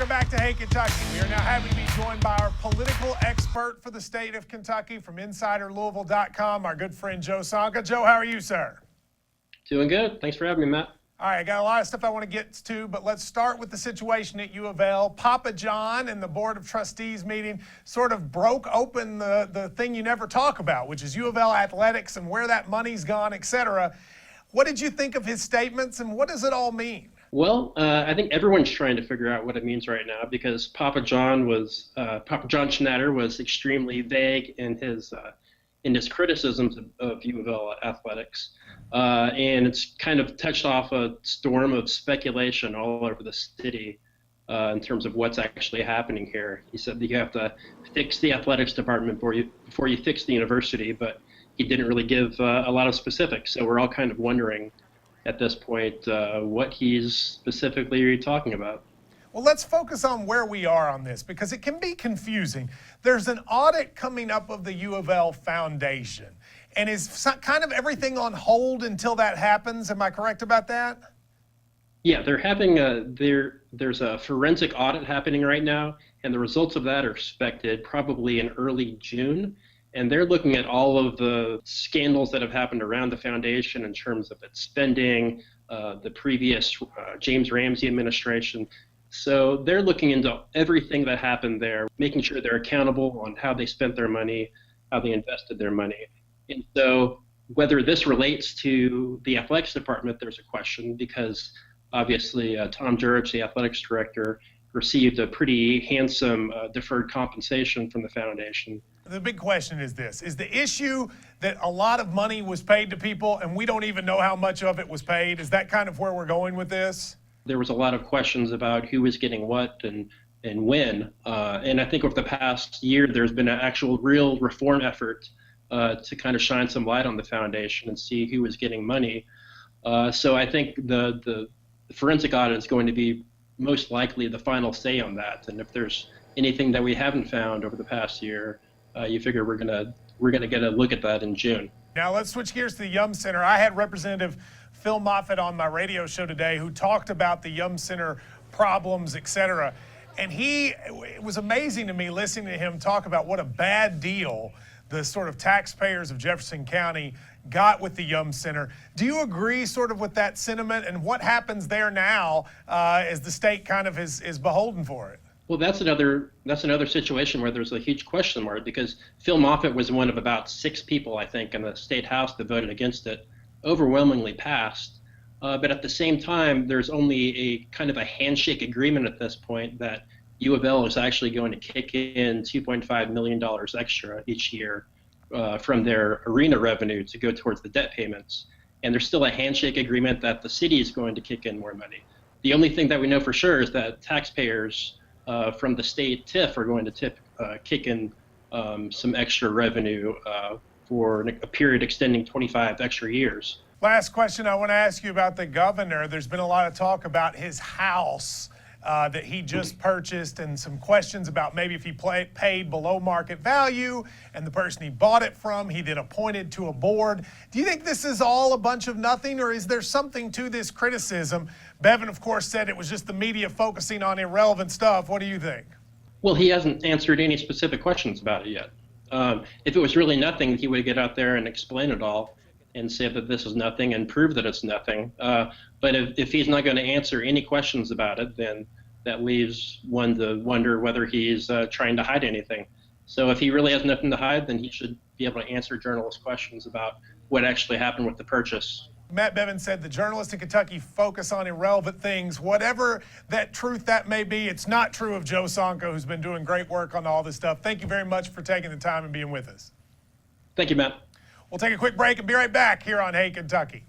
Welcome back to Hey Kentucky. We are now happy to be joined by our political expert for the state of Kentucky from Insider Louisville.com, our good friend Joe Sonka. Joe, how are you, sir? Doing good. Thanks for having me, Matt. All right, I got a lot of stuff I want to get to, but let's start with the situation at U of L. Papa John and the Board of Trustees meeting sort of broke open the thing you never talk about, which is U of L athletics and where that money's gone, et cetera. What did you think of his statements, and what does it all mean? Well, I think everyone's trying to figure out what it means right now because Papa John Schnatter was extremely vague in his criticisms of U of L athletics. And it's kind of touched off a storm of speculation all over the city in terms of what's actually happening here. He said that you have to fix the athletics department before you fix the university, but he didn't really give a lot of specifics. So we're all kind of wondering at this point what he's specifically talking about. Well, let's focus on where we are on this because it can be confusing. There's an audit coming up of the U of L Foundation. And is kind of everything on hold until that happens? Am I correct about that? Yeah, they're having there's a forensic audit happening right now, and the results of that are expected probably in early June. And they're looking at all of the scandals that have happened around the foundation in terms of its spending, the previous James Ramsey administration. So they're looking into everything that happened there, making sure they're accountable on how they spent their money, how they invested their money. And so whether this relates to the athletics department, there's a question because obviously Tom Jurich, the athletics director, received a pretty handsome deferred compensation from the foundation. The big question is this. Is the issue that a lot of money was paid to people and we don't even know how much of it was paid? Is that kind of where we're going with this? There was a lot of questions about who was getting what and when. And I think over the past year, there's been an actual real reform effort to kind of shine some light on the foundation and see who was getting money. So I think the forensic audit is going to be most likely the final say on that. And if there's anything that we haven't found over the past year, you figure we're gonna get a look at that in June. Now let's switch gears to the Yum Center. I had Representative Phil Moffitt on my radio show today who talked about the Yum Center problems, et cetera. And it was amazing to me listening to him talk about what a bad deal the sort of taxpayers of Jefferson County got with the Yum Center. Do you agree sort of with that sentiment, and what happens there now as the state kind of is beholden for it? Well, that's another situation where there's a huge question mark because Phil Moffitt was one of about 6 people, I think, in the state house that voted against it, overwhelmingly passed. But at the same time, there's only a kind of a handshake agreement at this point that U of L is actually going to kick in $2.5 million extra each year from their arena revenue to go towards the debt payments. And there's still a handshake agreement that the city is going to kick in more money. The only thing that we know for sure is that taxpayers from the state TIF are going to kick in some extra revenue for a period extending 25 extra years. Last question I want to ask you about the governor. There's been a lot of talk about his house that he just purchased and some questions about maybe if he paid below market value and the person he bought it from, he then appointed to a board. Do you think this is all a bunch of nothing, or is there something to this criticism? Bevin, of course, said it was just the media focusing on irrelevant stuff. What do you think? Well, he hasn't answered any specific questions about it yet. If it was really nothing, he would get out there and explain it all and say that this is nothing and prove that it's nothing. But if he's not going to answer any questions about it, then that leaves one to wonder whether he's trying to hide anything. So if he really has nothing to hide, then he should be able to answer journalist questions about what actually happened with the purchase. Matt Bevin said the journalists in Kentucky focus on irrelevant things. Whatever that truth that may be, it's not true of Joe Sonka, who's been doing great work on all this stuff. Thank you very much for taking the time and being with us. Thank you, Matt. We'll take a quick break and be right back here on Hey Kentucky.